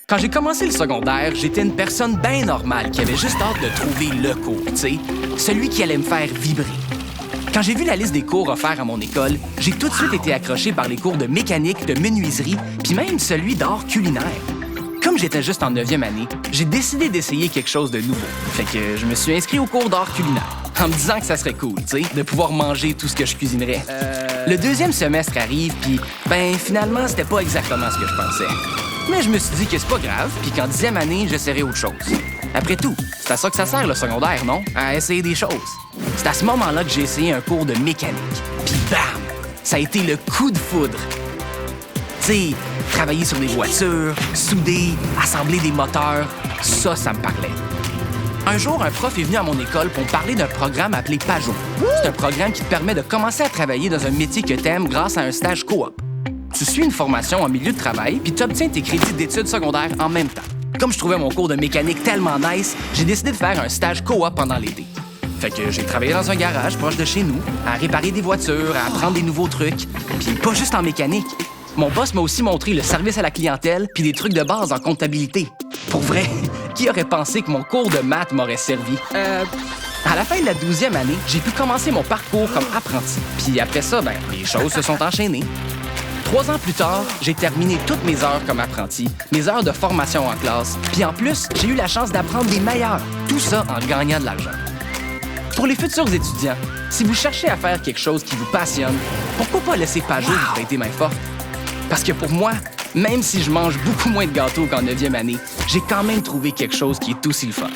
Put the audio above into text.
Quand j'ai commencé le secondaire, j'étais une personne bien normale qui avait juste hâte de trouver le cours, tu sais, celui qui allait me faire vibrer. Quand j'ai vu la liste des cours offerts à mon école, j'ai tout de suite été accroché par les cours de mécanique, de menuiserie, puis même celui d'art culinaire. Comme j'étais juste en 9e année, j'ai décidé d'essayer quelque chose de nouveau. Fait que je me suis inscrit au cours d'art culinaire, en me disant que ça serait cool, tu sais, de pouvoir manger tout ce que je cuisinerais. Le 2e semestre arrive, puis finalement, c'était pas exactement ce que je pensais. Mais je me suis dit que c'est pas grave, puis qu'en 10e année, j'essaierais autre chose. Après tout, c'est à ça que ça sert le secondaire, non? À essayer des choses. C'est à ce moment-là que j'ai essayé un cours de mécanique. Puis bam! Ça a été le coup de foudre. Tu sais, travailler sur des voitures, souder, assembler des moteurs, ça me parlait. Un jour, un prof est venu à mon école pour me parler d'un programme appelé Pajot. C'est un programme qui te permet de commencer à travailler dans un métier que t'aimes grâce à un stage coop. Tu suis une formation en milieu de travail, puis tu obtiens tes crédits d'études secondaires en même temps. Comme je trouvais mon cours de mécanique tellement nice, j'ai décidé de faire un stage coop pendant l'été. Fait que j'ai travaillé dans un garage proche de chez nous, à réparer des voitures, à apprendre des nouveaux trucs, puis pas juste en mécanique. Mon boss m'a aussi montré le service à la clientèle puis des trucs de base en comptabilité. Pour vrai, qui aurait pensé que mon cours de maths m'aurait servi? À la fin de la 12e année, j'ai pu commencer mon parcours comme apprenti. Puis après ça, les choses se sont enchaînées. 3 ans plus tard, j'ai terminé toutes mes heures comme apprenti, mes heures de formation en classe, puis en plus, j'ai eu la chance d'apprendre des meilleurs. Tout ça en gagnant de l'argent. Pour les futurs étudiants, si vous cherchez à faire quelque chose qui vous passionne, pourquoi pas laisser Pajot vous prêter main forte? Parce que pour moi, même si je mange beaucoup moins de gâteaux qu'en 9e année, j'ai quand même trouvé quelque chose qui est aussi le fun.